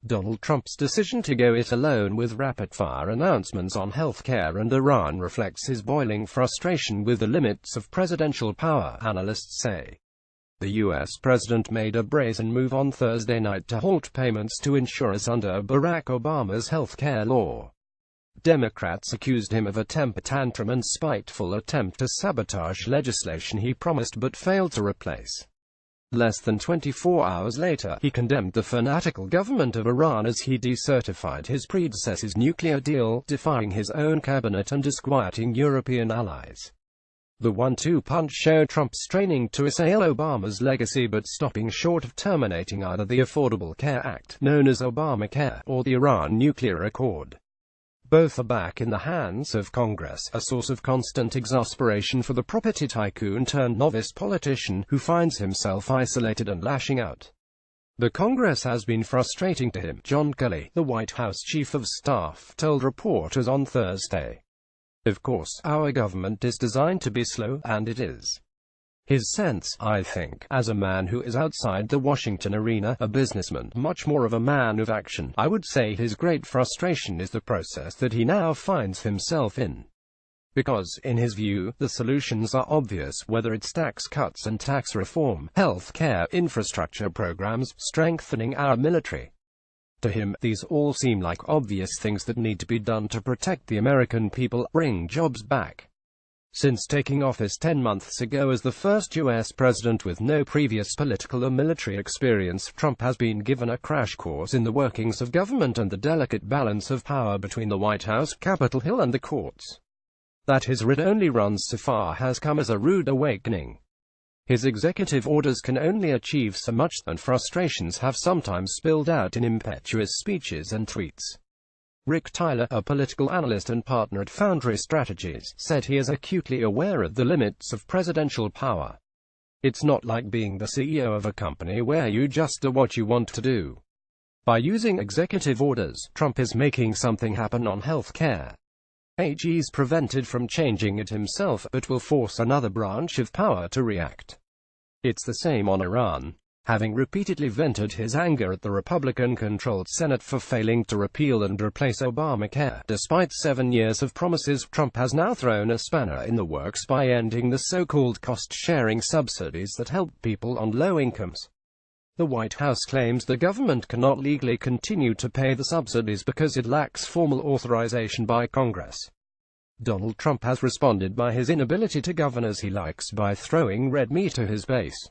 Donald Trump's decision to go it alone with rapid-fire announcements on healthcare and Iran reflects his boiling frustration with the limits of presidential power, analysts say. The U.S. president made a brazen move on Thursday night to halt payments to insurers under Barack Obama's healthcare law. Democrats accused him of a temper tantrum and spiteful attempt to sabotage legislation he promised but failed to replace. Less than 24 hours later, he condemned the fanatical government of Iran as he decertified his predecessor's nuclear deal, defying his own cabinet and disquieting European allies. The 1-2 punch showed Trump straining to assail Obama's legacy but stopping short of terminating either the Affordable Care Act, known as Obamacare, or the Iran nuclear accord. Both are back in the hands of Congress, a source of constant exasperation for the property tycoon-turned-novice politician, who finds himself isolated and lashing out. The Congress has been frustrating to him, John Kelly, the White House chief of staff, told reporters on Thursday. Of course, our government is designed to be slow, and it is. His sense, I think, as a man who is outside the Washington arena, a businessman, much more of a man of action, I would say his great frustration is the process that he now finds himself in. Because, in his view, the solutions are obvious, whether it's tax cuts and tax reform, health care, infrastructure programs, strengthening our military. To him, these all seem like obvious things that need to be done to protect the American people, bring jobs back. Since taking office 10 months ago as the first U.S. president with no previous political or military experience, Trump has been given a crash course in the workings of government and the delicate balance of power between the White House, Capitol Hill and the courts. That his writ only runs so far has come as a rude awakening. His executive orders can only achieve so much, and frustrations have sometimes spilled out in impetuous speeches and tweets. Rick Tyler, a political analyst and partner at Foundry Strategies, said he is acutely aware of the limits of presidential power. It's not like being the CEO of a company where you just do what you want to do. By using executive orders, Trump is making something happen on health care. He's prevented from changing it himself, but will force another branch of power to react. It's the same on Iran. Having repeatedly vented his anger at the Republican-controlled Senate for failing to repeal and replace Obamacare, despite 7 years of promises, Trump has now thrown a spanner in the works by ending the so-called cost-sharing subsidies that help people on low incomes. The White House claims the government cannot legally continue to pay the subsidies because it lacks formal authorization by Congress. Donald Trump has responded by his inability to govern as he likes by throwing red meat to his base.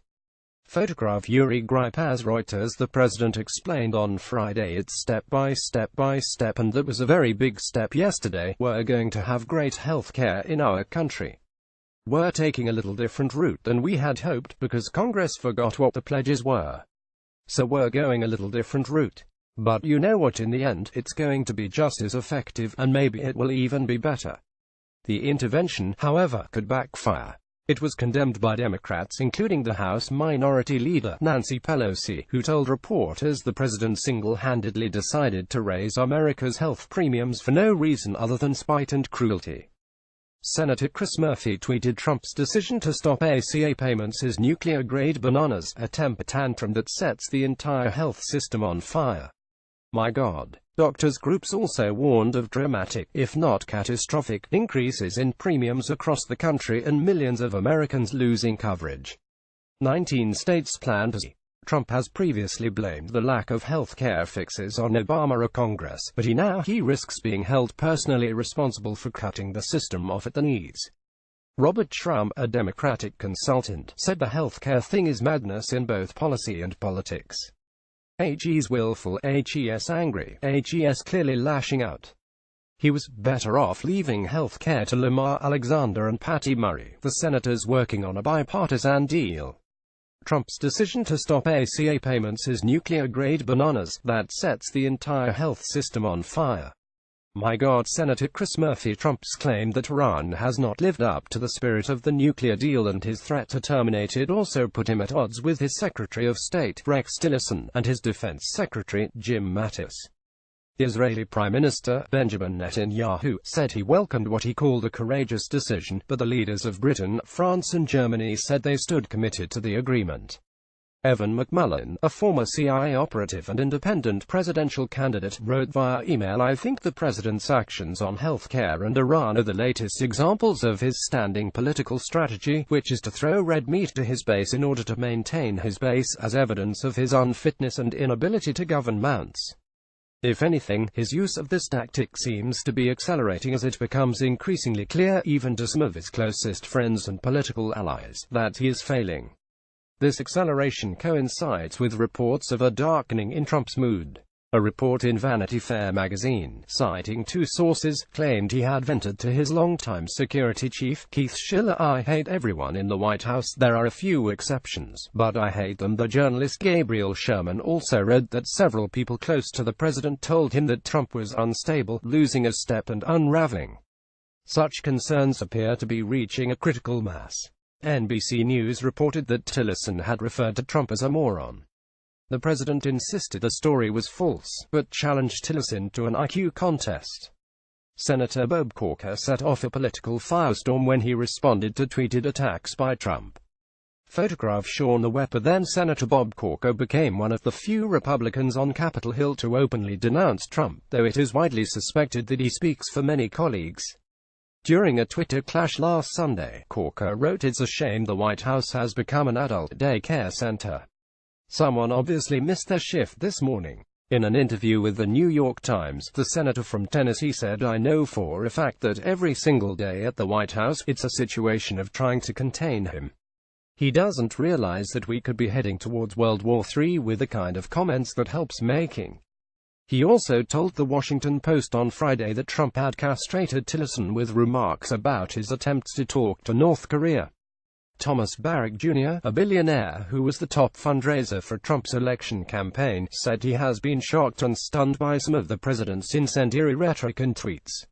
Photograph Yuri Gripe. As Reuters, the president explained on Friday it's step by step and that was a very big step yesterday. We're going to have great health care in our country. We're taking a little different route than we had hoped because Congress forgot what the pledges were. So we're going a little different route. But you know what, in the end, it's going to be just as effective, and maybe it will even be better. The intervention, however, could backfire. It was condemned by Democrats, including the House Minority Leader, Nancy Pelosi, who told reporters the president single-handedly decided to raise America's health premiums for no reason other than spite and cruelty. Senator Chris Murphy tweeted Trump's decision to stop ACA payments is nuclear-grade bananas, a temper tantrum that sets the entire health system on fire. My God. Doctors' groups also warned of dramatic, if not catastrophic, increases in premiums across the country and millions of Americans losing coverage. 19 states plan to. Trump has previously blamed the lack of health care fixes on Obama or Congress, but he risks being held personally responsible for cutting the system off at the knees. Robert Shrum, a Democratic consultant, said the health care thing is madness in both policy and politics. He's willful, he's angry, he's clearly lashing out. He was better off leaving health care to Lamar Alexander and Patty Murray, the senators working on a bipartisan deal. Trump's decision to stop ACA payments is nuclear-grade bananas that sets the entire health system on fire. My God. Senator Chris Murphy. Trump's claim that Iran has not lived up to the spirit of the nuclear deal and his threat to terminate it also put him at odds with his Secretary of State, Rex Tillerson, and his Defense Secretary, Jim Mattis. The Israeli Prime Minister, Benjamin Netanyahu, said he welcomed what he called a courageous decision, but the leaders of Britain, France and Germany said they stood committed to the agreement. Evan McMullin, a former CIA operative and independent presidential candidate, wrote via email, "I think the president's actions on healthcare and Iran are the latest examples of his standing political strategy, which is to throw red meat to his base in order to maintain his base as evidence of his unfitness and inability to govern mounts. If anything, his use of this tactic seems to be accelerating as it becomes increasingly clear, even to some of his closest friends and political allies, that he is failing." This acceleration coincides with reports of a darkening in Trump's mood. A report in Vanity Fair magazine, citing two sources, claimed he had vented to his longtime security chief, Keith Schiller, "I hate everyone in the White House. There are a few exceptions, but I hate them." The journalist Gabriel Sherman also wrote that several people close to the president told him that Trump was unstable, losing a step and unraveling. Such concerns appear to be reaching a critical mass. NBC News reported that Tillerson had referred to Trump as a moron. The president insisted the story was false, but challenged Tillerson to an IQ contest. Senator Bob Corker set off a political firestorm when he responded to tweeted attacks by Trump. Photograph Sean the Weapper. Then Senator Bob Corker became one of the few Republicans on Capitol Hill to openly denounce Trump, though it is widely suspected that he speaks for many colleagues. During a Twitter clash last Sunday, Corker wrote, "It's a shame the White House has become an adult daycare center. Someone obviously missed their shift this morning." In an interview with the New York Times, the senator from Tennessee said, "I know for a fact that every single day at the White House, it's a situation of trying to contain him. He doesn't realize that we could be heading towards World War III with the kind of comments that helps making." He also told The Washington Post on Friday that Trump had castrated Tillerson with remarks about his attempts to talk to North Korea. Thomas Barrack Jr., a billionaire who was the top fundraiser for Trump's election campaign, said he has been shocked and stunned by some of the president's incendiary rhetoric and tweets.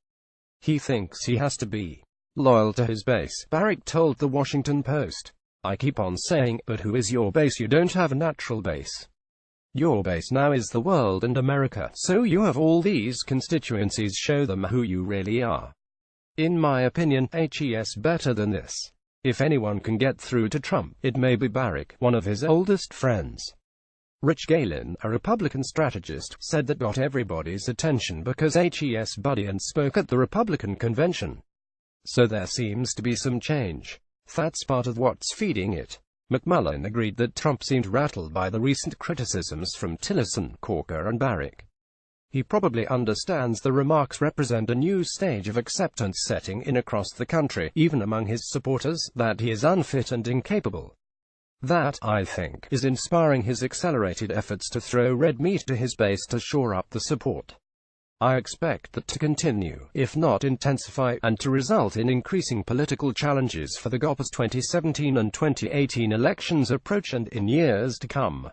He thinks he has to be loyal to his base. Barrack told The Washington Post, "I keep on saying, but who is your base? You don't have a natural base. Your base now is the world and America, so you have all these constituencies. Show them who you really are. In my opinion, HES better than this. If anyone can get through to Trump, it may be Barrack, one of his oldest friends." Rich Galen, a Republican strategist, said that got everybody's attention because HES buddy and spoke at the Republican convention. So there seems to be some change. That's part of what's feeding it. McMullin agreed that Trump seemed rattled by the recent criticisms from Tillerson, Corker and Barrack. He probably understands the remarks represent a new stage of acceptance setting in across the country, even among his supporters, that he is unfit and incapable. That, I think, is inspiring his accelerated efforts to throw red meat to his base to shore up the support. I expect that to continue, if not intensify, and to result in increasing political challenges for the GOP as 2017 and 2018 elections approach and in years to come.